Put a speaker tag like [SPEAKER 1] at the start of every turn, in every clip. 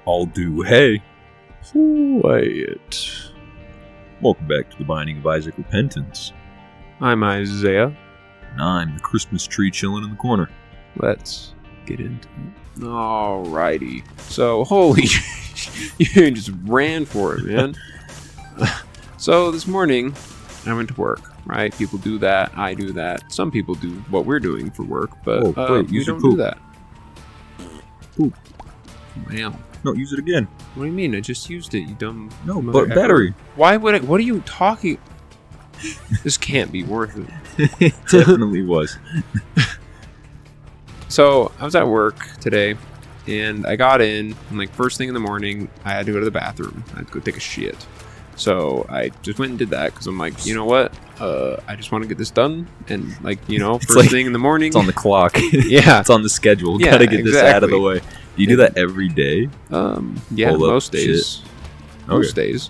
[SPEAKER 1] I'll do hay.
[SPEAKER 2] Quiet.
[SPEAKER 1] Welcome back to the Binding of Isaac Repentance.
[SPEAKER 2] I'm Isaiah.
[SPEAKER 1] And I'm the Christmas tree chilling in the corner.
[SPEAKER 2] Let's get into it. Alrighty. So, holy... you just ran for it, man. So, this morning, I went to work, right? People do that. I do that. Some people do what we're doing for work, but we don't do that.
[SPEAKER 1] Poop.
[SPEAKER 2] Wow.
[SPEAKER 1] No, use it again.
[SPEAKER 2] What do you mean? I just used it, you dumb...
[SPEAKER 1] No, but battery.
[SPEAKER 2] Why would I... What are you talking... This can't be worth it.
[SPEAKER 1] It definitely was.
[SPEAKER 2] So, I was at work today, and I got in, and like first thing in the morning, I had to go to the bathroom. I had to go take a shit. So, I just went and did that, because I'm like, you know what? I just want to get this done, and like, you know, first thing in the morning...
[SPEAKER 1] It's on the clock.
[SPEAKER 2] Yeah.
[SPEAKER 1] It's on the schedule.
[SPEAKER 2] Yeah,
[SPEAKER 1] Gotta get this out of the way. Do you do that every day?
[SPEAKER 2] Yeah, most days.
[SPEAKER 1] Shit.
[SPEAKER 2] Most days.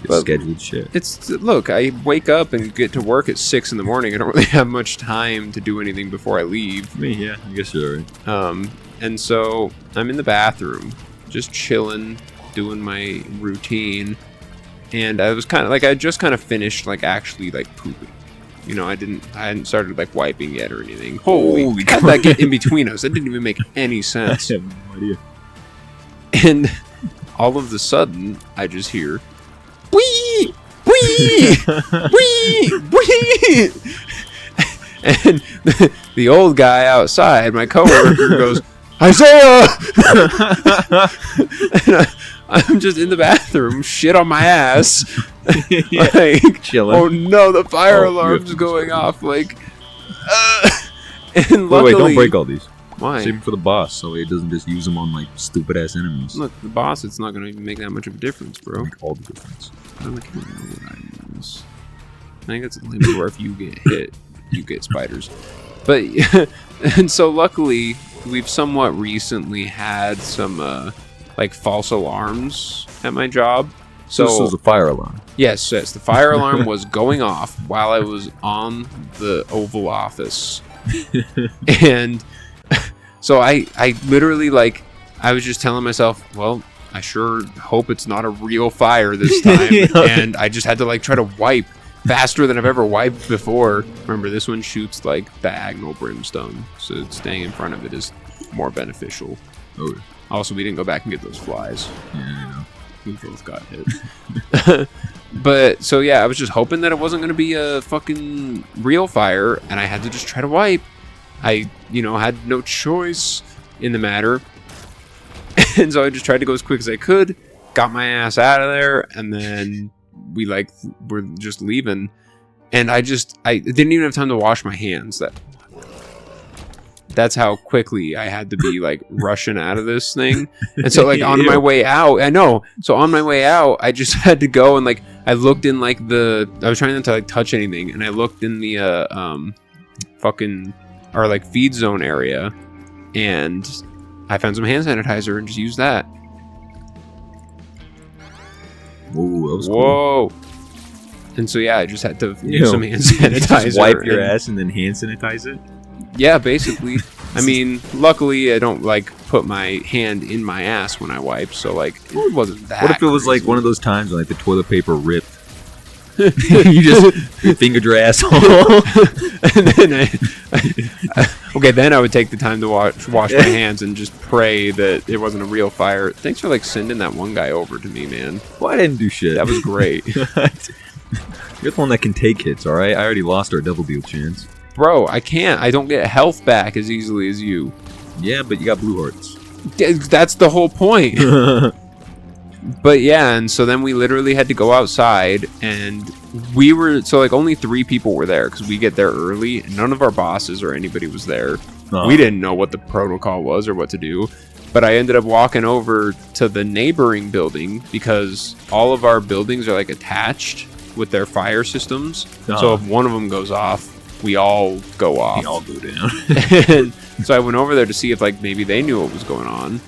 [SPEAKER 1] It's scheduled shit.
[SPEAKER 2] Look, I wake up and get to work at 6 in the morning. I don't really have much time to do anything before I leave.
[SPEAKER 1] Me, yeah, I guess you're right.
[SPEAKER 2] And so I'm in the bathroom, just chilling, doing my routine, and I was kind of like, I just kind of finished like actually like pooping. You know, I hadn't started like wiping yet or anything. Holy
[SPEAKER 1] crap.
[SPEAKER 2] How'd that get in between us? That didn't even make any sense.
[SPEAKER 1] I have no idea.
[SPEAKER 2] And all of a sudden, I just hear, wee, wee, wee, wee. And the old guy outside, my coworker, goes, Isaiah! And I'm just in the bathroom, shit on my ass.
[SPEAKER 1] Yeah,
[SPEAKER 2] like,
[SPEAKER 1] chilling.
[SPEAKER 2] oh no, the fire alarm's going off. Like, and luckily,
[SPEAKER 1] wait, don't break all these.
[SPEAKER 2] Why?
[SPEAKER 1] Save them for the boss, so he doesn't just use them on like stupid ass enemies.
[SPEAKER 2] Look, the boss, it's not going to even make that much of a difference, bro.
[SPEAKER 1] Make all the difference.
[SPEAKER 2] I don't know what I use. I think it's a limit where if you get hit, you get spiders. But, and so luckily, we've somewhat recently had some, like, false alarms at my job. So
[SPEAKER 1] this was a fire alarm.
[SPEAKER 2] Yes, the fire alarm was going off while I was on the Oval Office. And so I literally, like, I was just telling myself, well, I sure hope it's not a real fire this time. And I just had to, like, try to wipe faster than I've ever wiped before. Remember, this one shoots, like, diagonal brimstone, so staying in front of it is more beneficial.
[SPEAKER 1] Oh.
[SPEAKER 2] Also, we didn't go back and get those flies.
[SPEAKER 1] Yeah, I know.
[SPEAKER 2] We both got hit. But, so yeah, I was just hoping that it wasn't going to be a fucking real fire, and I had to just try to wipe. I, you know, had no choice in the matter. And so I just tried to go as quick as I could, got my ass out of there, and then we, like, were just leaving. And I didn't even have time to wash my hands. That's how quickly I had to be, like, rushing out of this thing. And so, like, on my way out, I know. So on my way out, I just had to go and, like, I looked in, like, I was trying not to, like, touch anything. And I looked in the, our, like, feed zone area. And I found some hand sanitizer and just used that.
[SPEAKER 1] Whoa, that was
[SPEAKER 2] Whoa.
[SPEAKER 1] Cool.
[SPEAKER 2] And so, yeah, I just had to use some hand sanitizer.
[SPEAKER 1] Just wipe your ass and then hand sanitize it?
[SPEAKER 2] Yeah, basically. I mean, luckily I don't, like, put my hand in my ass when I wipe, so, like, it wasn't that
[SPEAKER 1] What if it was,
[SPEAKER 2] crazy.
[SPEAKER 1] like, one of those times when, like, the toilet paper ripped? You just fingered your asshole.
[SPEAKER 2] And then okay, then I would take the time to wash my hands and just pray that it wasn't a real fire. Thanks for, like, sending that one guy over to me, man.
[SPEAKER 1] Well, I didn't do shit.
[SPEAKER 2] That was great.
[SPEAKER 1] You're the one that can take hits, alright? I already lost our double deal chance.
[SPEAKER 2] Bro, I can't. I don't get health back as easily as you.
[SPEAKER 1] Yeah, but you got blue hearts.
[SPEAKER 2] That's the whole point. But yeah, and so then we literally had to go outside, and so like only 3 people were there because we get there early, and none of our bosses or anybody was there.
[SPEAKER 1] Oh.
[SPEAKER 2] We didn't know what the protocol was or what to do. But I ended up walking over to the neighboring building because all of our buildings are, like, attached with their fire systems. So if one of them goes off, we all go off.
[SPEAKER 1] We all go down.
[SPEAKER 2] And so I went over there to see if, like, maybe they knew what was going on.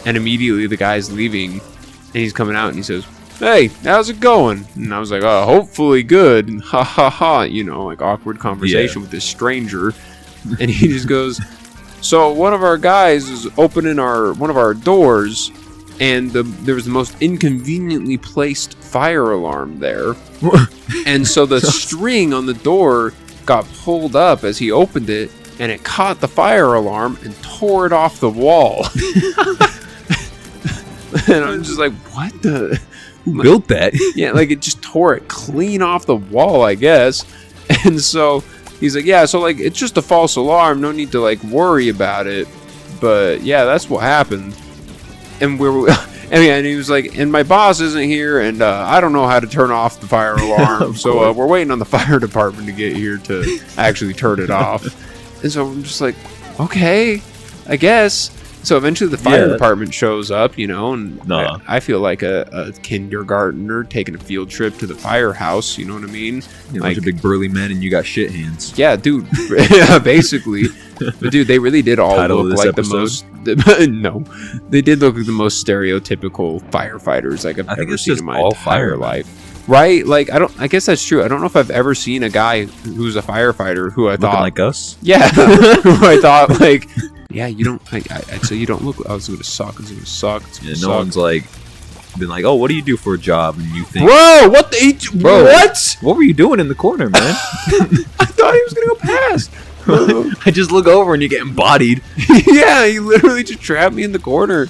[SPEAKER 2] And immediately the guy's leaving, and he's coming out, and he says, "Hey, how's it going?" And I was like, "Oh, hopefully good." And ha ha ha, you know, like, awkward conversation with this stranger. And he just goes, "So one of our guys is opening one of our doors, and there was the most inconveniently placed fire alarm there. And so the string on the door got pulled up as he opened it, and it caught the fire alarm and tore it off the wall. And I'm just like, what the?
[SPEAKER 1] Who built that?
[SPEAKER 2] Yeah, like it just tore it clean off the wall, I guess. And so he's like, yeah, so like it's just a false alarm. No need to like worry about it. But yeah, that's what happened. And and he was like, and my boss isn't here, and I don't know how to turn off the fire alarm. So we're waiting on the fire department to get here to actually turn it off. And so I'm just like, okay, I guess. So eventually the fire department shows up, you know, and I feel like a kindergartner taking a field trip to the firehouse, you know what I mean?
[SPEAKER 1] You're like a big burly man and you got shit hands.
[SPEAKER 2] Yeah, dude. Yeah, basically. But dude, they really did all look like
[SPEAKER 1] episode?
[SPEAKER 2] No. They did look like the most stereotypical firefighters like I've ever seen in my entire life. Right? Like, I guess that's true. I don't know if I've ever seen a guy who's a firefighter who I thought...
[SPEAKER 1] Looking like us?
[SPEAKER 2] Yeah. Who I thought, like... Yeah, you don't... I'd say you don't look... I was going to suck.
[SPEAKER 1] No one's, like... Been like, oh, what do you do for a job? And you think...
[SPEAKER 2] Bro, what the...
[SPEAKER 1] Bro,
[SPEAKER 2] what?
[SPEAKER 1] What were you doing in the corner, man?
[SPEAKER 2] I thought he was going to go past.
[SPEAKER 1] I just look over and you get embodied.
[SPEAKER 2] Yeah, he literally just trapped me in the corner.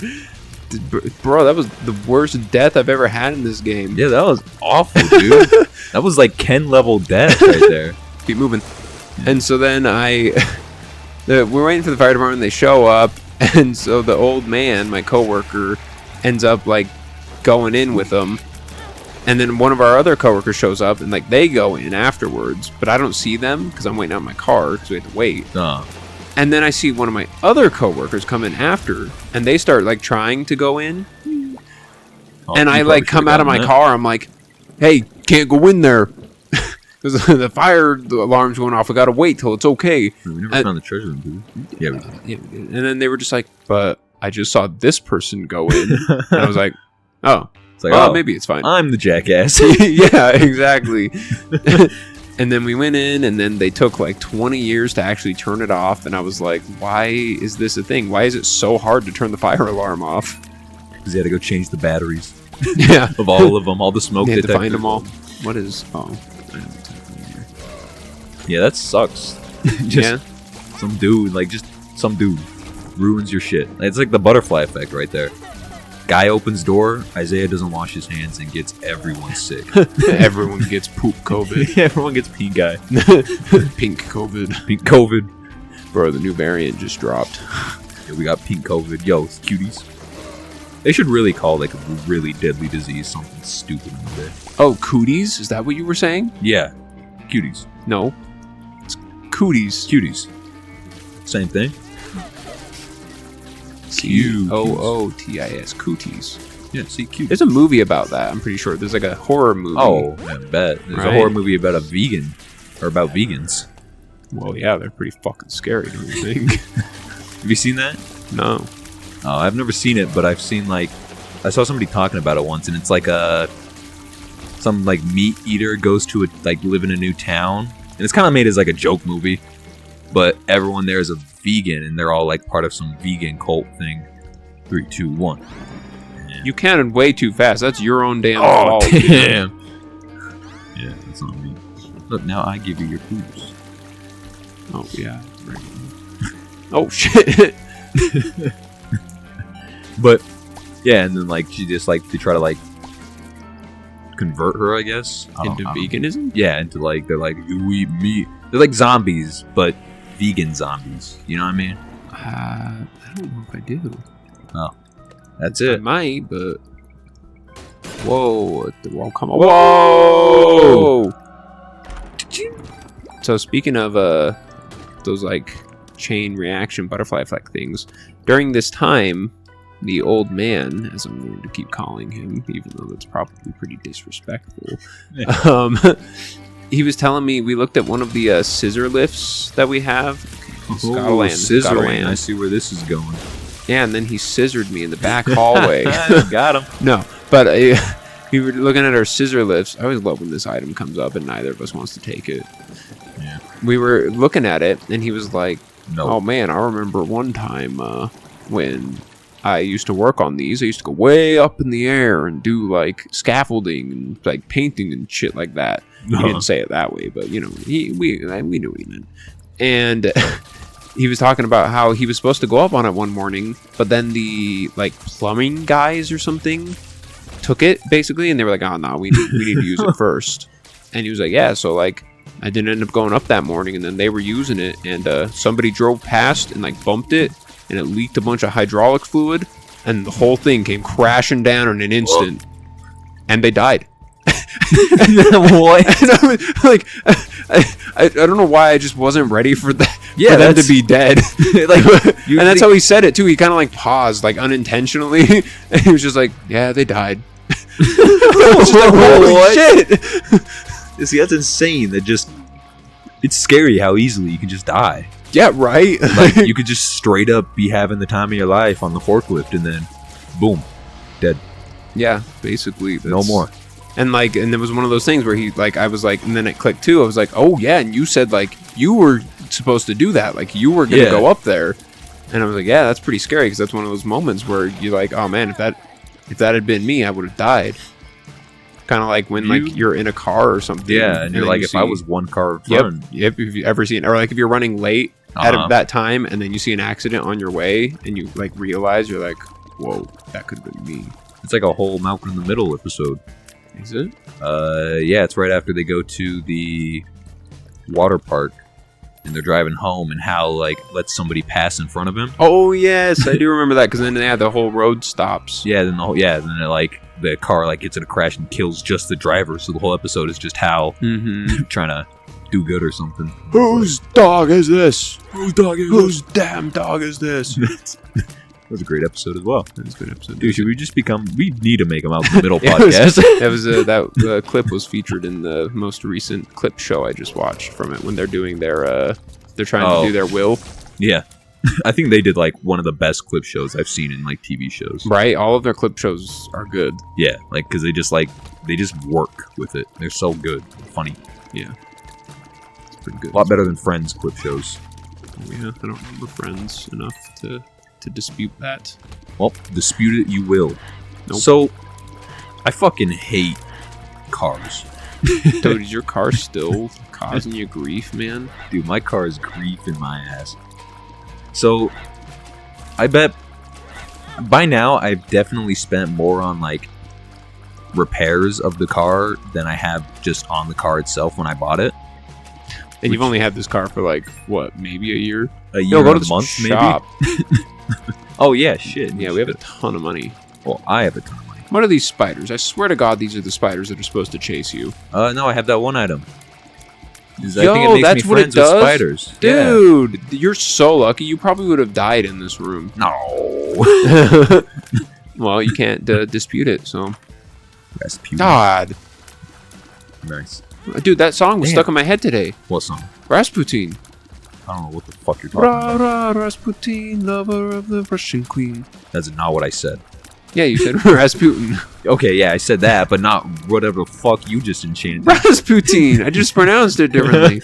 [SPEAKER 2] Bro, that was the worst death I've ever had in this game.
[SPEAKER 1] Yeah, that was awful, dude. That was like Ken level death right there.
[SPEAKER 2] Keep moving. And so then we're waiting for the fire department. They show up, and so the old man, my coworker, ends up like going in with them. And then one of our other coworkers shows up, and like they go in afterwards, but I don't see them because I'm waiting out in my car because we had to wait. And then I see one of my other coworkers come in after, and they start like trying to go in. And I like come out of my car. I'm like, "Hey, can't go in there because the fire alarm's going off. We gotta wait till it's okay."
[SPEAKER 1] We never found the treasure room, dude. Yeah, we did.
[SPEAKER 2] Yeah, we did. And then they were just like, "But I just saw this person go in," and I was like, "Oh,
[SPEAKER 1] it's like,
[SPEAKER 2] oh, maybe it's fine."
[SPEAKER 1] I'm the jackass.
[SPEAKER 2] Yeah, exactly. And then we went in, and then they took like 20 years to actually turn it off. And I was like, why is this a thing? Why is it so hard to turn the fire alarm off?
[SPEAKER 1] Because they had to go change the batteries.
[SPEAKER 2] Yeah.
[SPEAKER 1] Of all of them, all the smoke
[SPEAKER 2] detectors. They had to find them all. What is... Oh.
[SPEAKER 1] Yeah, that sucks. Some dude ruins your shit. It's like the butterfly effect right there. Guy opens door, Isaiah doesn't wash his hands and gets everyone sick.
[SPEAKER 2] Everyone gets poop COVID.
[SPEAKER 1] Everyone gets pink eye.
[SPEAKER 2] Pink COVID.
[SPEAKER 1] Pink COVID.
[SPEAKER 2] Bro, the new variant just dropped.
[SPEAKER 1] Yeah, we got pink COVID. Yo, cuties. They should really call like a really deadly disease something stupid in the day.
[SPEAKER 2] Oh, cooties? Is that what you were saying?
[SPEAKER 1] Yeah. Cuties.
[SPEAKER 2] No. It's cooties.
[SPEAKER 1] Cuties. Same thing.
[SPEAKER 2] Cooties. Cooties.
[SPEAKER 1] Yeah, see, cute.
[SPEAKER 2] There's a movie about that. I'm pretty sure. There's like a horror movie.
[SPEAKER 1] Oh, I bet. There's a horror movie about a vegan. Or about vegans.
[SPEAKER 2] Well, yeah, they're pretty fucking scary, don't you think?
[SPEAKER 1] Have you seen that?
[SPEAKER 2] No.
[SPEAKER 1] Oh, I've never seen it, but I've seen like... I saw somebody talking about it once, and it's like some like meat eater goes to live in a new town. And it's kind of made as like a joke movie. But everyone there is a vegan, and they're all like part of some vegan cult thing. 3, 2, 1.
[SPEAKER 2] You counted way too fast. That's your own damn
[SPEAKER 1] fault.
[SPEAKER 2] fault.
[SPEAKER 1] Damn. Yeah, that's not me. Look, now I give you your poops.
[SPEAKER 2] Oh, yeah. Oh, shit.
[SPEAKER 1] But, yeah, and then like she just like, they try to like convert her, I guess.
[SPEAKER 2] Into veganism?
[SPEAKER 1] Yeah, into like, they're like, you eat meat. They're like zombies, but vegan zombies. You know what I mean?
[SPEAKER 2] I don't know if I do.
[SPEAKER 1] Oh, that's it.
[SPEAKER 2] I might, but... Whoa. Whoa, come on.
[SPEAKER 1] Whoa!
[SPEAKER 2] So speaking of those like chain reaction butterfly effect things, during this time, the old man, as I'm going to keep calling him, even though that's probably pretty disrespectful, he was telling me, we looked at one of the scissor lifts that we have.
[SPEAKER 1] Scissoring. I see where this is going.
[SPEAKER 2] Yeah, and then he scissored me in the back hallway.
[SPEAKER 1] Got him.
[SPEAKER 2] No, but we were looking at our scissor lifts. I always love when this item comes up and neither of us wants to take it.
[SPEAKER 1] Yeah.
[SPEAKER 2] We were looking at it, and he was like,
[SPEAKER 1] no.
[SPEAKER 2] "Oh man, I remember one time when I used to work on these. I used to go way up in the air and do like scaffolding and like painting and shit like that. He didn't say it that way, but you know, we knew what he meant. And he was talking about how he was supposed to go up on it one morning, but then the like plumbing guys or something took it basically, and they were like, "Oh no, we need to use it first." And he was like, "Yeah." So like, I didn't end up going up that morning, and then they were using it, and somebody drove past and like bumped it, and it leaked a bunch of hydraulic fluid, and the whole thing came crashing down in an instant, and they died.
[SPEAKER 1] What?
[SPEAKER 2] And I was like, I don't know why I just wasn't ready for that.
[SPEAKER 1] Yeah,
[SPEAKER 2] for them to be dead.
[SPEAKER 1] Like,
[SPEAKER 2] and that's how he said it too. He kind of like paused, like unintentionally, and he was just like, "Yeah, they died." I was just like, "Holy shit!"
[SPEAKER 1] See, that's insane. It's scary how easily you can just die.
[SPEAKER 2] Yeah, right.
[SPEAKER 1] Like you could just straight up be having the time of your life on the forklift, and then, boom, dead.
[SPEAKER 2] Yeah, basically.
[SPEAKER 1] No more.
[SPEAKER 2] And like, and it was one of those things where he like, I was like, and then it clicked too. I was like, "Oh yeah," and you said like you were supposed to do that, like you were gonna go up there, and I was like, "Yeah, that's pretty scary," because that's one of those moments where you're like, "Oh man, if that had been me, I would have died." Kind of like when like you're in a car or something.
[SPEAKER 1] Yeah, and you're like, if I was one car in front.
[SPEAKER 2] Yep. If you've ever seen, or like if you're running late at that time, and then you see an accident on your way, and you like realize you're like, "Whoa, that could have been me."
[SPEAKER 1] It's like a whole Malcolm in the Middle episode.
[SPEAKER 2] Is it?
[SPEAKER 1] Yeah, it's right after they go to the water park and they're driving home, and Hal like lets somebody pass in front of him.
[SPEAKER 2] Oh yes, I do remember that, because then the whole road stops.
[SPEAKER 1] Yeah, then then it, like the car like gets in a crash and kills just the driver. So the whole episode is just Hal trying to do good or something.
[SPEAKER 2] Whose dog is this? Whose damn dog is this?
[SPEAKER 1] That was a great episode as well.
[SPEAKER 2] That was a good episode.
[SPEAKER 1] Dude, should we just become... We need to make them out in the middle podcast.
[SPEAKER 2] That clip was featured in the most recent clip show I just watched from it, when they're doing their... they're trying to do their will.
[SPEAKER 1] Yeah. I think they did like one of the best clip shows I've seen in like TV shows.
[SPEAKER 2] Right? All of their clip shows are good.
[SPEAKER 1] Yeah. Like, because they just work with it. They're so good. Funny.
[SPEAKER 2] Yeah. It's pretty good.
[SPEAKER 1] A lot better than Friends clip shows.
[SPEAKER 2] Yeah, I don't remember Friends enough to dispute that.
[SPEAKER 1] Well, dispute it you will.
[SPEAKER 2] Nope.
[SPEAKER 1] So, I fucking hate cars.
[SPEAKER 2] Dude, is your car still causing you grief, man?
[SPEAKER 1] Dude, my car is grief in my ass. So, I bet by now I've definitely spent more on like repairs of the car than I have just on the car itself when I bought it.
[SPEAKER 2] And you've only had this car for like, what, maybe a year?
[SPEAKER 1] A year and a month, maybe? Oh, yeah, shit.
[SPEAKER 2] Yeah, we have a ton of money.
[SPEAKER 1] Well, I have a ton of money.
[SPEAKER 2] What are these spiders? I swear to God, these are the spiders that are supposed to chase you.
[SPEAKER 1] No, I have that one item. I
[SPEAKER 2] Yo,
[SPEAKER 1] think it makes
[SPEAKER 2] that's
[SPEAKER 1] me
[SPEAKER 2] what it
[SPEAKER 1] friends with
[SPEAKER 2] does?
[SPEAKER 1] spiders.
[SPEAKER 2] Dude, you're so lucky. You probably would have died in this room.
[SPEAKER 1] No.
[SPEAKER 2] Well, you can't dispute it, so.
[SPEAKER 1] Rasputin.
[SPEAKER 2] God.
[SPEAKER 1] Nice.
[SPEAKER 2] Dude, that song was stuck in my head today.
[SPEAKER 1] What song?
[SPEAKER 2] Rasputin.
[SPEAKER 1] I don't know what the fuck you're talking about.
[SPEAKER 2] Rasputin, lover of the Russian queen.
[SPEAKER 1] That's not what I said.
[SPEAKER 2] Yeah, you said Rasputin.
[SPEAKER 1] Okay, yeah, I said that, but not whatever the fuck you just enchanted.
[SPEAKER 2] Rasputin. I just pronounced it differently.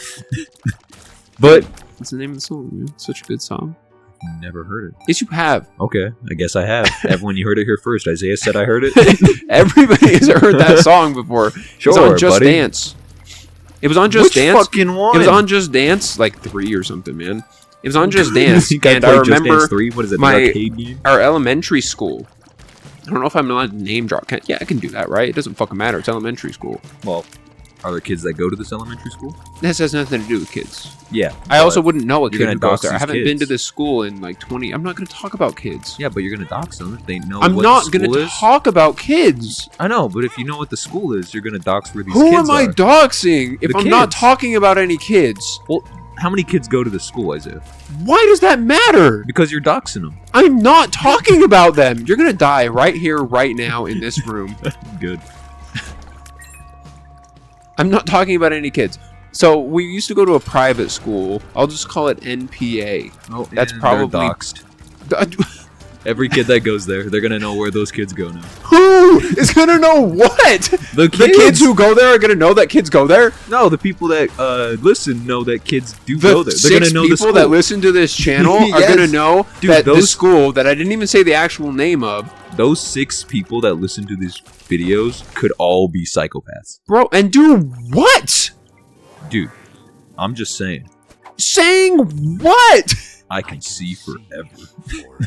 [SPEAKER 1] But
[SPEAKER 2] what's the name of the song, man? Such a good song.
[SPEAKER 1] Never heard it.
[SPEAKER 2] Yes, you have.
[SPEAKER 1] Okay, I guess I have. Everyone, you heard it here first. Isaiah said I heard it.
[SPEAKER 2] Everybody has heard that song before.
[SPEAKER 1] Sure,
[SPEAKER 2] it's on Just
[SPEAKER 1] buddy.
[SPEAKER 2] Dance. It was on Just
[SPEAKER 1] Which
[SPEAKER 2] Dance.
[SPEAKER 1] Fucking one?
[SPEAKER 2] It was on Just Dance, like 3 or something, man. It was on Just Dance, and I
[SPEAKER 1] Just
[SPEAKER 2] remember
[SPEAKER 1] Dance 3? What is it?
[SPEAKER 2] my
[SPEAKER 1] the arcade game?
[SPEAKER 2] Our elementary school. I don't know if I'm allowed to name drop. Yeah, I can do that, right? It doesn't fucking matter. It's elementary school.
[SPEAKER 1] Well, are there kids that go to this elementary school?
[SPEAKER 2] This has nothing to do with kids.
[SPEAKER 1] Yeah.
[SPEAKER 2] I also wouldn't know a kid
[SPEAKER 1] gonna
[SPEAKER 2] who goes
[SPEAKER 1] dox
[SPEAKER 2] there. I
[SPEAKER 1] these
[SPEAKER 2] haven't
[SPEAKER 1] kids.
[SPEAKER 2] been to this school in like 20. I'm not going to talk about kids.
[SPEAKER 1] Yeah, but you're gonna dox them if they know.
[SPEAKER 2] I'm
[SPEAKER 1] what
[SPEAKER 2] not
[SPEAKER 1] the
[SPEAKER 2] going
[SPEAKER 1] school
[SPEAKER 2] to
[SPEAKER 1] is.
[SPEAKER 2] talk about kids.
[SPEAKER 1] I know, but if you know what the school is, you're gonna dox where these
[SPEAKER 2] Who
[SPEAKER 1] kids
[SPEAKER 2] am I
[SPEAKER 1] are.
[SPEAKER 2] doxing if
[SPEAKER 1] The
[SPEAKER 2] I'm not
[SPEAKER 1] kids.
[SPEAKER 2] talking about any kids?
[SPEAKER 1] Well, how many kids go to this school, Isaiah?
[SPEAKER 2] Why does that matter?
[SPEAKER 1] Because you're doxing them.
[SPEAKER 2] I'm not talking about them. You're going to die right here, right now in this room.
[SPEAKER 1] Good.
[SPEAKER 2] I'm not talking about any kids. So we used to go to a private school. I'll just call it NPA.
[SPEAKER 1] Oh,
[SPEAKER 2] That's
[SPEAKER 1] and
[SPEAKER 2] probably-
[SPEAKER 1] they're doxed. Every kid that goes there, they're gonna know where those kids go now.
[SPEAKER 2] Who is gonna know what? The kids who go there are gonna know that kids go there.
[SPEAKER 1] No, the people that listen know that kids do go there. They're gonna know the school.
[SPEAKER 2] People that listen to this channel are gonna know that this school that I didn't even say the actual name of.
[SPEAKER 1] Those 6 people that listen to these videos could all be psychopaths,
[SPEAKER 2] bro. And do what,
[SPEAKER 1] dude? I'm just saying.
[SPEAKER 2] Saying what?
[SPEAKER 1] I can see forever.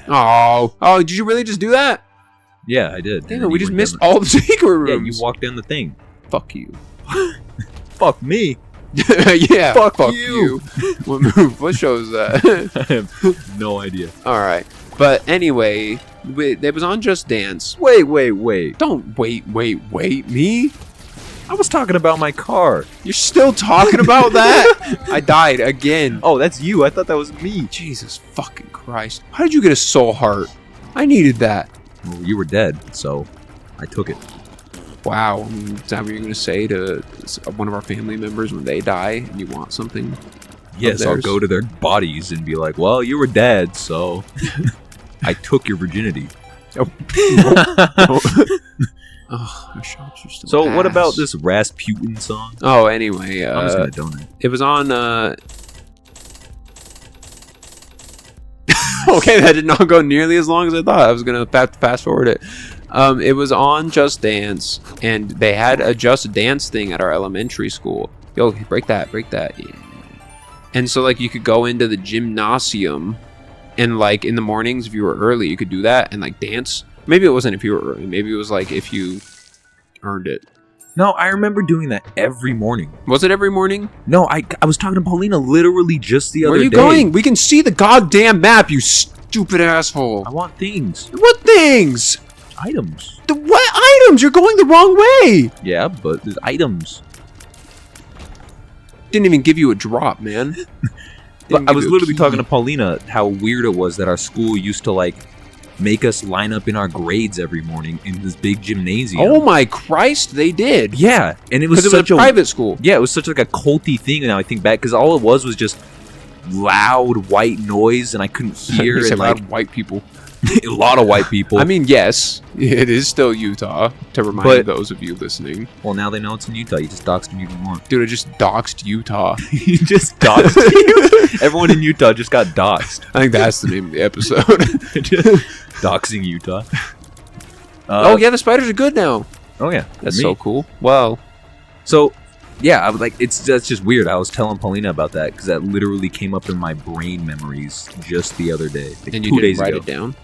[SPEAKER 2] Oh, did you really just do that?
[SPEAKER 1] Yeah, I did.
[SPEAKER 2] Damn, we just missed all the secret rooms.
[SPEAKER 1] Yeah, you walked down the thing.
[SPEAKER 2] Fuck you.
[SPEAKER 1] Fuck me.
[SPEAKER 2] Yeah.
[SPEAKER 1] Fuck you.
[SPEAKER 2] What show is that?
[SPEAKER 1] I have no idea.
[SPEAKER 2] All right, but anyway, it was on Just Dance.
[SPEAKER 1] Wait.
[SPEAKER 2] Don't wait. Me?
[SPEAKER 1] I was talking about my car.
[SPEAKER 2] You're still talking about that? I died again.
[SPEAKER 1] Oh, that's you. I thought that was me.
[SPEAKER 2] Jesus fucking Christ. How did you get a soul heart? I needed that.
[SPEAKER 1] Well, you were dead, so I took it.
[SPEAKER 2] Wow. Is that what you're going to say to one of our family members when they die and you want something?
[SPEAKER 1] Yes, I'll go to their bodies and be like, well, you were dead, so I took your virginity.
[SPEAKER 2] Oh, our shops are still
[SPEAKER 1] So
[SPEAKER 2] ass.
[SPEAKER 1] What about this Rasputin song?
[SPEAKER 2] Oh, anyway.
[SPEAKER 1] I'm just going to donate.
[SPEAKER 2] It was on... Okay, that did not go nearly as long as I thought. I was going to have to fast forward it. It was on Just Dance, and they had a Just Dance thing at our elementary school. Yo, break that. Yeah. And so, like, you could go into the gymnasium, and, like, in the mornings, if you were early, you could do that and, like, dance. Maybe it wasn't if you were early. Maybe it was, like, if you earned it.
[SPEAKER 1] No, I remember doing that every morning.
[SPEAKER 2] Was it every morning?
[SPEAKER 1] No, I was talking to Paulina literally just the other day.
[SPEAKER 2] Where are you going? We can see the goddamn map, you stupid asshole.
[SPEAKER 1] I want things.
[SPEAKER 2] What things?
[SPEAKER 1] Items.
[SPEAKER 2] What items? You're going the wrong way.
[SPEAKER 1] Yeah, but there's items.
[SPEAKER 2] Didn't even give you a drop, man.
[SPEAKER 1] But I was literally talking to Paulina how weird it was that our school used to, like, make us line up in our grades every morning in this big gymnasium.
[SPEAKER 2] Oh my Christ, they did.
[SPEAKER 1] Yeah, and it was such
[SPEAKER 2] a private school.
[SPEAKER 1] Yeah, it was such like a culty thing. Now I think back, because all it was just loud white noise, and I couldn't hear.
[SPEAKER 2] And
[SPEAKER 1] like
[SPEAKER 2] white people.
[SPEAKER 1] a lot of white people.
[SPEAKER 2] I mean, yes, it is still Utah. To remind those of you listening.
[SPEAKER 1] Well, now they know it's in Utah. You just doxed them even more.
[SPEAKER 2] Dude, I just doxed Utah.
[SPEAKER 1] You just doxed Utah. Everyone in Utah just got doxed.
[SPEAKER 2] I think that's the name of the episode.
[SPEAKER 1] Doxing Utah.
[SPEAKER 2] Oh yeah, the spiders are good now.
[SPEAKER 1] Oh yeah,
[SPEAKER 2] that's so cool. Well,
[SPEAKER 1] so yeah, I was like, that's just weird. I was telling Paulina about that because that literally came up in my brain memories just the other day. Like
[SPEAKER 2] and you
[SPEAKER 1] 2
[SPEAKER 2] didn't
[SPEAKER 1] days
[SPEAKER 2] write
[SPEAKER 1] ago.
[SPEAKER 2] it down?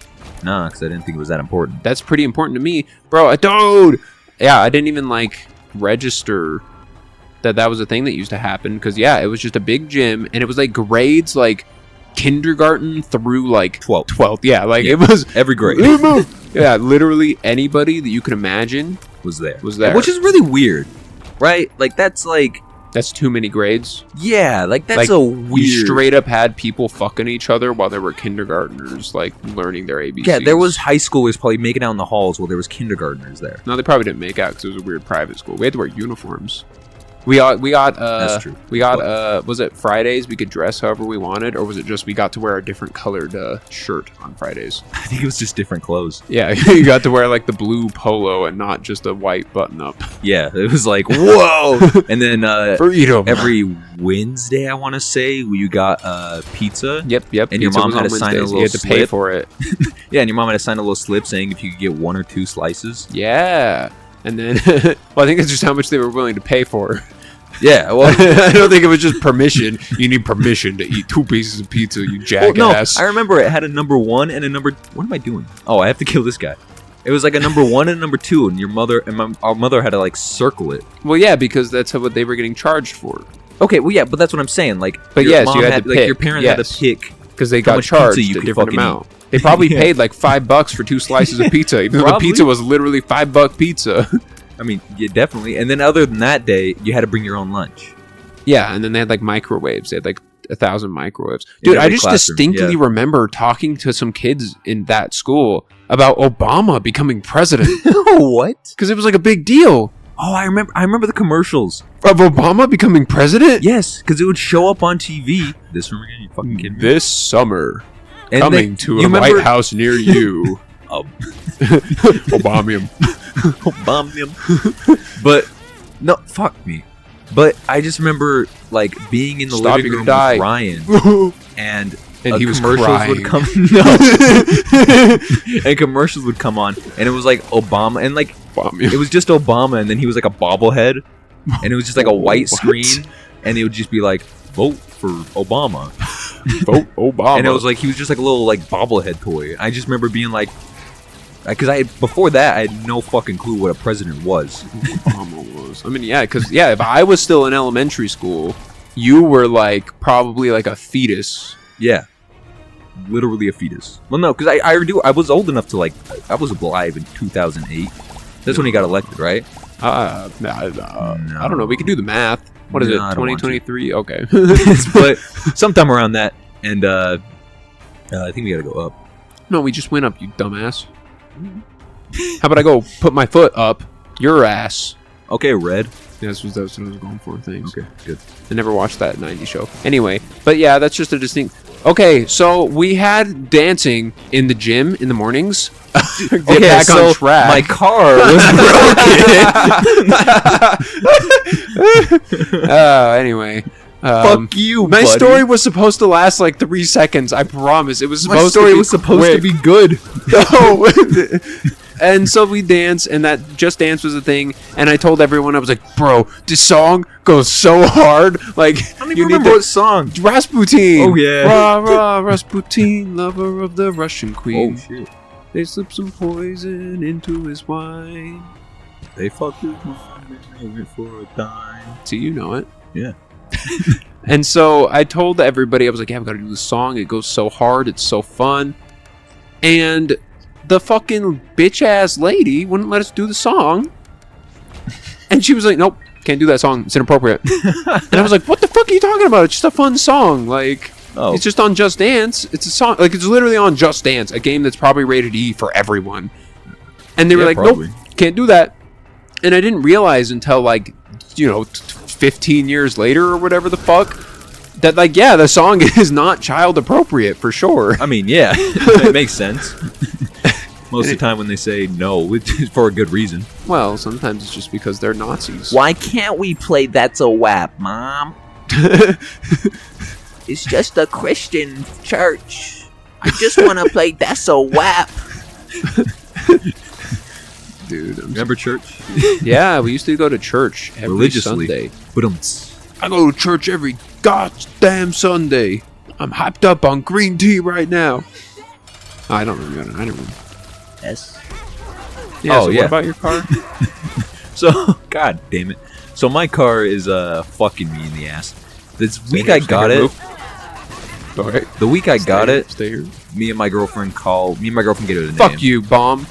[SPEAKER 1] Nah, because I didn't think it was that important.
[SPEAKER 2] That's pretty important to me, bro. Dude, yeah, I didn't even like register that was a thing that used to happen because yeah, it was just a big gym and it was like grades like kindergarten through like 12th. Yeah, like it was
[SPEAKER 1] every grade.
[SPEAKER 2] Yeah, literally anybody that you could imagine
[SPEAKER 1] was there,
[SPEAKER 2] which
[SPEAKER 1] is really weird, right? Like that's
[SPEAKER 2] too many grades.
[SPEAKER 1] Yeah, like that's
[SPEAKER 2] like,
[SPEAKER 1] a weird.
[SPEAKER 2] You straight up had people fucking each other while there were kindergartners like learning their ABCs.
[SPEAKER 1] Yeah, there was high schoolers probably making out in the halls while there was kindergartners there.
[SPEAKER 2] No, they probably didn't make out because it was a weird private school. We had to wear uniforms. We got
[SPEAKER 1] that's true.
[SPEAKER 2] We got was it Fridays we could dress however we wanted, or was it just we got to wear a different colored shirt on Fridays?
[SPEAKER 1] I think it was just different clothes.
[SPEAKER 2] Yeah, you got to wear like the blue polo and not just a white button up.
[SPEAKER 1] Yeah, it was like whoa. And then
[SPEAKER 2] freedom.
[SPEAKER 1] Every Wednesday, I want to say, you got pizza.
[SPEAKER 2] Yep.
[SPEAKER 1] And your mom had to sign a little
[SPEAKER 2] You had to
[SPEAKER 1] slip.
[SPEAKER 2] pay for it.
[SPEAKER 1] Yeah, and your mom had to sign a little slip saying if you could get 1 or 2 slices.
[SPEAKER 2] Yeah. And then, well, I think it's just how much they were willing to pay for.
[SPEAKER 1] Yeah, well,
[SPEAKER 2] I don't think it was just permission. You need permission to eat 2 pieces of pizza, you jackass.
[SPEAKER 1] Well, no, I remember it had a number 1 and a number... What am I doing? Oh, I have to kill this guy. It was like a number 1 and a number 2, and your mother and our mother had to like circle it.
[SPEAKER 2] Well, yeah, because that's what they were getting charged for.
[SPEAKER 1] Okay, well, yeah, but that's what I'm saying. Like,
[SPEAKER 2] but
[SPEAKER 1] your
[SPEAKER 2] yes,
[SPEAKER 1] mom
[SPEAKER 2] you had to pick.
[SPEAKER 1] Like, your parents had to pick
[SPEAKER 2] because they got charged a different amount. They probably paid like $5 for 2 slices of pizza, even though the pizza was literally $5 pizza.
[SPEAKER 1] I mean, yeah, definitely. And then other than that day, you had to bring your own lunch.
[SPEAKER 2] Yeah, and then they had like microwaves. They had like 1,000 microwaves. Dude, I just distinctly remember talking to some kids in that school about Obama becoming president.
[SPEAKER 1] What?
[SPEAKER 2] Because it was like a big deal.
[SPEAKER 1] Oh, I remember the commercials
[SPEAKER 2] of Obama becoming president.
[SPEAKER 1] Yes, because it would show up on TV. This from again? You fucking kidding me?
[SPEAKER 2] This summer,
[SPEAKER 1] And
[SPEAKER 2] coming to a White House near you. Obama.
[SPEAKER 1] But no, fuck me. But I just remember like being in the living room with Ryan, and
[SPEAKER 2] he was
[SPEAKER 1] commercials
[SPEAKER 2] crying.
[SPEAKER 1] would come. And commercials would come on, and it was like Obama, and like it was just Obama, and then he was like a bobblehead, and it was just like a white screen, and it would just be like, vote for Obama.
[SPEAKER 2] Vote Obama.
[SPEAKER 1] And it was like he was just like a little like bobblehead toy. I just remember being like, because before that I had no fucking clue what a president was.
[SPEAKER 2] Obama was. I mean, yeah, because if I was still in elementary school, you were like probably like a fetus.
[SPEAKER 1] Yeah, literally a fetus. Well, no, because I was old enough to like I was alive in 2008. That's when he got elected, right?
[SPEAKER 2] I don't know. We could do the math. What is it? 2023? Okay.
[SPEAKER 1] But sometime around that, and I think we gotta go up.
[SPEAKER 2] No, we just went up, you dumbass. How about I go put my foot up your ass?
[SPEAKER 1] Okay, Red.
[SPEAKER 2] Yeah, that's what I was going for. Thanks.
[SPEAKER 1] Okay, good.
[SPEAKER 2] I never watched that 90s show. Anyway, but yeah, that's just a distinct... Okay, so we had dancing in the gym in the mornings. Get back on track.
[SPEAKER 1] My car was broken.
[SPEAKER 2] Anyway.
[SPEAKER 1] Fuck you,
[SPEAKER 2] my
[SPEAKER 1] buddy.
[SPEAKER 2] story was supposed to last like 3 seconds. I promise. It was supposed
[SPEAKER 1] My story
[SPEAKER 2] to be
[SPEAKER 1] was supposed
[SPEAKER 2] quick.
[SPEAKER 1] to be good.
[SPEAKER 2] No. And so we danced, and that Just Dance was a thing. And I told everyone, I was like, bro, this song goes so hard. Like,
[SPEAKER 1] I don't even remember what song.
[SPEAKER 2] Rasputin.
[SPEAKER 1] Oh, yeah.
[SPEAKER 2] Rah, rah, Rasputin, lover of the Russian queen.
[SPEAKER 1] Oh, shit.
[SPEAKER 2] They slipped some poison into his wine.
[SPEAKER 1] They fucked his mom and they went for a dime.
[SPEAKER 2] See, you know it.
[SPEAKER 1] Yeah.
[SPEAKER 2] And so I told everybody, I was like, yeah, I've got to do this song. It goes so hard. It's so fun. And the fucking bitch-ass lady wouldn't let us do the song. And she was like, nope, can't do that song. It's inappropriate. And I was like, what the fuck are you talking about? It's just a fun song. Like, it's just on Just Dance. It's a song. Like, it's literally on Just Dance, a game that's probably rated E for everyone. And they were like,
[SPEAKER 1] probably.
[SPEAKER 2] nope, can't do that. And I didn't realize until, like, 15 years later or whatever the fuck, that, like, yeah, the song is not child appropriate for sure.
[SPEAKER 1] I mean, yeah, that makes sense. Most of the time when they say no, it's for a good reason.
[SPEAKER 2] Well, sometimes it's just because they're Nazis.
[SPEAKER 1] Why can't we play That's a WAP, Mom? It's just a Christian church. I just want to play That's a WAP.
[SPEAKER 2] Dude,
[SPEAKER 1] remember church?
[SPEAKER 2] Yeah, we used to go to church every
[SPEAKER 1] religiously.
[SPEAKER 2] Sunday.
[SPEAKER 1] But
[SPEAKER 2] I go to church every goddamn Sunday. I'm hyped up on green tea right now. I don't remember. I don't remember.
[SPEAKER 1] Yes.
[SPEAKER 2] Yeah, What about your car?
[SPEAKER 1] So, god damn it. So my car is fucking me in the ass. This week I got it.
[SPEAKER 2] Okay.
[SPEAKER 1] The week I got it,
[SPEAKER 2] Stay here.
[SPEAKER 1] me and my girlfriend gave it a name.
[SPEAKER 2] Fuck you, bomb.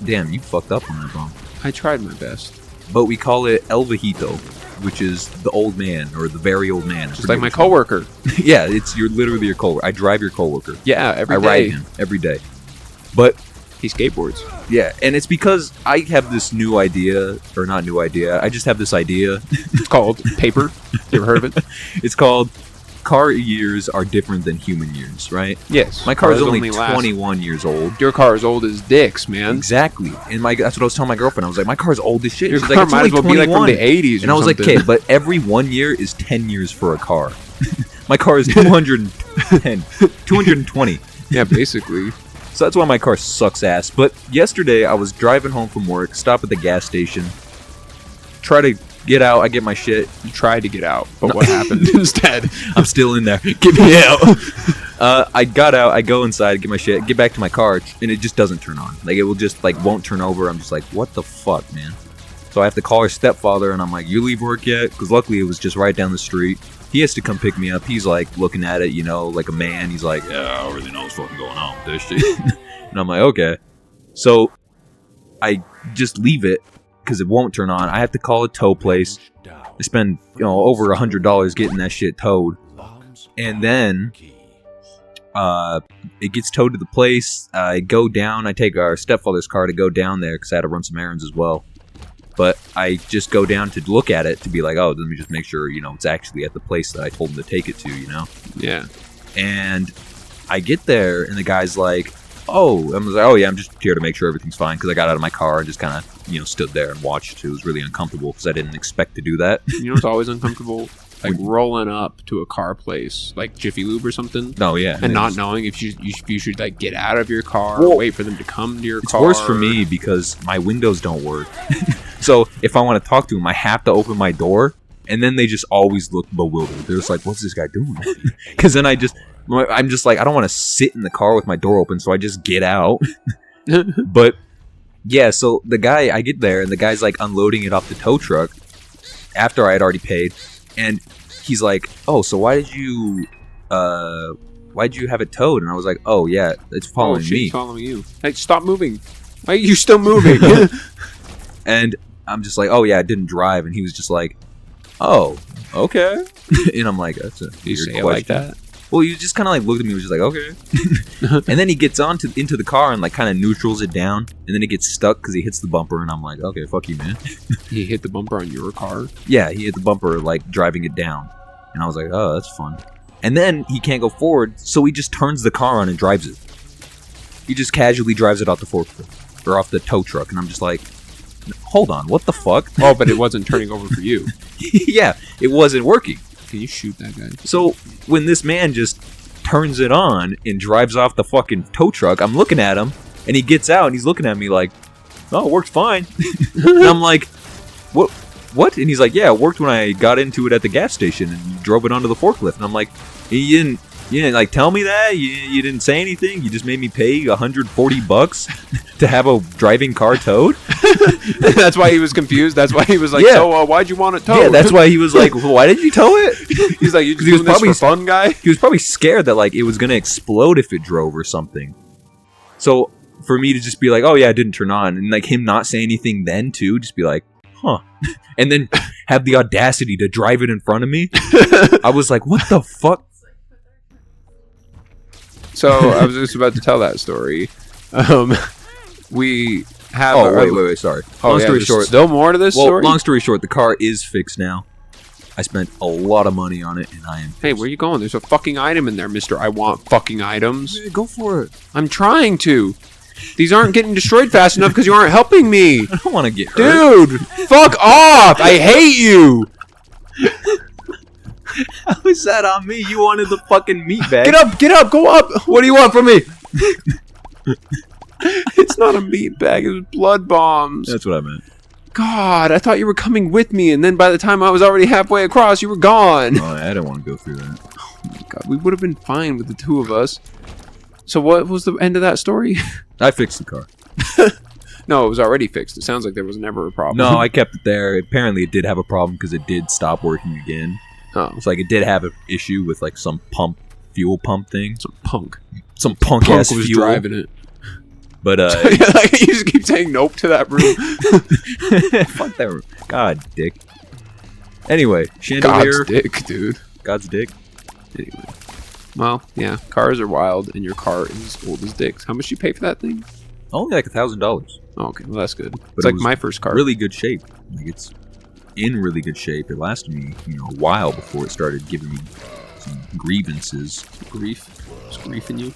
[SPEAKER 1] Damn, you fucked up on that, bomb.
[SPEAKER 2] I tried my best.
[SPEAKER 1] But we call it El Viejito, which is the old man or the very old man.
[SPEAKER 2] Just like my coworker.
[SPEAKER 1] Yeah, you're literally your coworker. I drive your coworker.
[SPEAKER 2] Yeah, every day.
[SPEAKER 1] I ride him every day. But
[SPEAKER 2] he skateboards.
[SPEAKER 1] Yeah, and it's because I have this new idea, or not new idea. I just have this idea.
[SPEAKER 2] It's called paper. You ever heard of it?
[SPEAKER 1] It's called car years are different than human years, right?
[SPEAKER 2] Yes.
[SPEAKER 1] My car is only 21 years old.
[SPEAKER 2] Your car is old as dicks, man.
[SPEAKER 1] Exactly. And that's what I was telling my girlfriend. I was like, my car's old as shit.
[SPEAKER 2] Your
[SPEAKER 1] She's
[SPEAKER 2] car
[SPEAKER 1] like, it's
[SPEAKER 2] might
[SPEAKER 1] only
[SPEAKER 2] as well
[SPEAKER 1] 21.
[SPEAKER 2] be like from the 80s.
[SPEAKER 1] And I was like, okay, but every 1 year is 10 years for a car. My car is 220.
[SPEAKER 2] Yeah, basically.
[SPEAKER 1] So that's why my car sucks ass. But yesterday, I was driving home from work, stop at the gas station, try to get out. I get my shit.
[SPEAKER 2] You tried to get out, but what happened instead?
[SPEAKER 1] I'm still in there. Get me out. I got out. I go inside, get my shit, get back to my car, and it just doesn't turn on. Like, it will just, like, won't turn over. I'm just like, what the fuck, man? So I have to call her stepfather, and I'm like, you leave work yet? Because luckily, it was just right down the street. He has to come pick me up. He's like looking at it, like a man. He's like, yeah, I don't really know what's fucking going on with this shit. And I'm like, okay. So I just leave it because it won't turn on. I have to call a tow place. I spend over $100 getting that shit towed. And then it gets towed to the place. I go down. I take our stepfather's car to go down there because I had to run some errands as well. But I just go down to look at it to be like, oh, let me just make sure, it's actually at the place that I told him to take it to,
[SPEAKER 2] Yeah.
[SPEAKER 1] And I get there, and the guy's like, oh, I was like, oh yeah, I'm just here to make sure everything's fine, because I got out of my car and just kind of, stood there and watched. It was really uncomfortable because I didn't expect to do that.
[SPEAKER 2] You know what's always uncomfortable? Like rolling up to a car place, like Jiffy Lube or something.
[SPEAKER 1] No, yeah.
[SPEAKER 2] And not knowing if you should like get out of your car,
[SPEAKER 1] Well,
[SPEAKER 2] or wait for them to come to your car.
[SPEAKER 1] It's worse for me because my windows don't work. So if I want to talk to them, I have to open my door, and then they just always look bewildered. They're just like, what's this guy doing? Because then I'm just like, I don't want to sit in the car with my door open, so I just get out. But yeah, so I get there, and the guy's like unloading it off the tow truck after I had already paid. And he's like, oh, so why'd you have it towed? And I was like, oh, yeah, it's following me.
[SPEAKER 2] It's following you. Hey, stop moving. Why are you still moving?
[SPEAKER 1] And I'm just like, oh, yeah, I didn't drive. And he was just like, oh, okay. And I'm like, that's a
[SPEAKER 2] Do you
[SPEAKER 1] weird
[SPEAKER 2] say it
[SPEAKER 1] question.
[SPEAKER 2] like that?
[SPEAKER 1] Well, he just kind of like looked at me and was just like, okay. And then he gets into the car and like kind of neutrals it down. And then it gets stuck because he hits the bumper. And I'm like, okay, fuck you, man.
[SPEAKER 2] He hit the bumper on your car?
[SPEAKER 1] Yeah, he hit the bumper like driving it down. And I was like, oh, that's fun. And then he can't go forward, so he just turns the car on and drives it. He just casually drives it off the forklift or off the tow truck. And I'm just like, hold on, what the fuck?
[SPEAKER 2] Oh, but it wasn't turning over for you.
[SPEAKER 1] Yeah, it wasn't working.
[SPEAKER 2] Can you shoot that guy?
[SPEAKER 1] So when this man just turns it on and drives off the fucking tow truck, I'm looking at him, and he gets out, and he's looking at me like, oh, it works fine. And I'm like, what? And he's like, yeah, it worked when I got into it at the gas station and drove it onto the forklift. And I'm like, you didn't like tell me that? You didn't say anything? You just made me pay $140 to have a driving car towed?
[SPEAKER 2] That's why he was confused. That's why he was like,
[SPEAKER 1] Yeah.
[SPEAKER 2] so why'd you want it towed?
[SPEAKER 1] Yeah, that's why he was like, well, why did you tow it?
[SPEAKER 2] He's like, you just
[SPEAKER 1] He was
[SPEAKER 2] doing this
[SPEAKER 1] probably-
[SPEAKER 2] for fun, guy?
[SPEAKER 1] He was probably scared that like it was gonna explode if it drove or something. So for me to just be like, oh yeah, it didn't turn on, and like him not say anything then too, just be like, huh, and then have the audacity to drive it in front of me. I was like, what the fuck?
[SPEAKER 2] So I was just about to tell that story. We have.
[SPEAKER 1] Oh wait, sorry. Long story short,
[SPEAKER 2] still more to this story.
[SPEAKER 1] long story short, the car is fixed now. I spent a lot of money on it, and I am pissed.
[SPEAKER 2] Hey, where you going? There's a fucking item in there, Mister. I want fucking items.
[SPEAKER 1] Go for it.
[SPEAKER 2] I'm trying to. These aren't getting destroyed fast enough because you aren't helping me.
[SPEAKER 1] I don't want to get hurt.
[SPEAKER 2] Dude, fuck off! I hate you.
[SPEAKER 1] How is that on me? You wanted the fucking meat bag.
[SPEAKER 2] Get up, go up.
[SPEAKER 1] What do you want from me?
[SPEAKER 2] It's not a meat bag. It was blood bombs.
[SPEAKER 1] That's what I meant.
[SPEAKER 2] God, I thought you were coming with me, and then by the time I was already halfway across, you were gone.
[SPEAKER 1] Oh, I didn't want to go through that.
[SPEAKER 2] Oh my God, we would have been fine with the two of us. So what was the end of that story?
[SPEAKER 1] I fixed the car.
[SPEAKER 2] No, it was already fixed. It sounds like there was never a problem.
[SPEAKER 1] No, I kept it there. Apparently, it did have a problem because it did stop working again.
[SPEAKER 2] Oh,
[SPEAKER 1] It's like it did have an issue with like some fuel pump thing.
[SPEAKER 2] some punk.
[SPEAKER 1] Some punk ass
[SPEAKER 2] was
[SPEAKER 1] fuel.
[SPEAKER 2] driving it.
[SPEAKER 1] But
[SPEAKER 2] Like, you just keep saying nope to that room.
[SPEAKER 1] fuck that. God, dick. Anyway,
[SPEAKER 2] God's
[SPEAKER 1] chandelier.
[SPEAKER 2] dick, dude.
[SPEAKER 1] God's dick.
[SPEAKER 2] Anyway. Well, yeah, cars are wild, and your car is old as dicks. How much you pay for that thing?
[SPEAKER 1] Only like $1,000.
[SPEAKER 2] Oh, okay, well, that's good.
[SPEAKER 1] But
[SPEAKER 2] It's
[SPEAKER 1] it
[SPEAKER 2] like
[SPEAKER 1] was
[SPEAKER 2] my first car.
[SPEAKER 1] Really good shape. Like it's in really good shape. It lasted me, a while before it started giving me some grievances.
[SPEAKER 2] Grief? Is grief in you?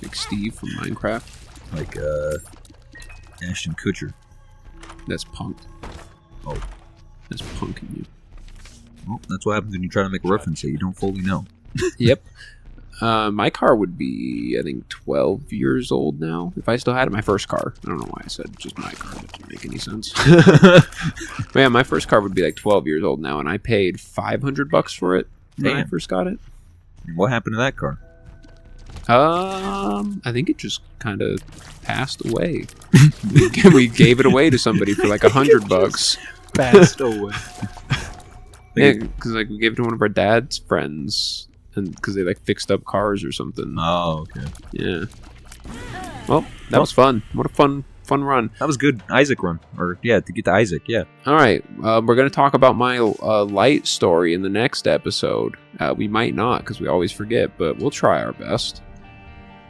[SPEAKER 2] Like Steve from Minecraft?
[SPEAKER 1] Like Ashton Kutcher.
[SPEAKER 2] That's punk.
[SPEAKER 1] Oh.
[SPEAKER 2] That's punk in you.
[SPEAKER 1] Well, that's what happens when you try to make a reference that you don't fully know.
[SPEAKER 2] Yep. My car would be, I think, 12 years old now. If I still had it, my first car. I don't know why I said just my car. That didn't make any sense. But yeah, my first car would be like 12 years old now, and I paid $500 for it when I
[SPEAKER 1] Damn.
[SPEAKER 2] first got it.
[SPEAKER 1] What happened to that car?
[SPEAKER 2] I think it just kind of passed away. we gave it away to somebody for like $100.
[SPEAKER 1] Passed away.
[SPEAKER 2] Yeah, because like we gave it to one of our dad's friends, and because they like fixed up cars or something.
[SPEAKER 1] Oh, okay.
[SPEAKER 2] Yeah. Well, that was fun. What a fun run.
[SPEAKER 1] That was good. Isaac run. Or, yeah, to get to Isaac, yeah.
[SPEAKER 2] All right, we're going to talk about my light story in the next episode. We might not, because we always forget, but we'll try our best.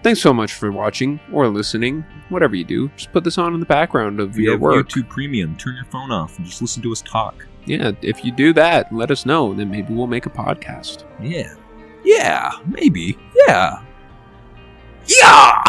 [SPEAKER 2] Thanks so much for watching or listening. Whatever you do, just put this on in the background of
[SPEAKER 1] We
[SPEAKER 2] your
[SPEAKER 1] have
[SPEAKER 2] work.
[SPEAKER 1] YouTube Premium. Turn your phone off and just listen to us talk.
[SPEAKER 2] Yeah, if you do that, let us know, and then maybe we'll make a podcast.
[SPEAKER 1] Yeah. Yeah, maybe. Yeah. Yeah.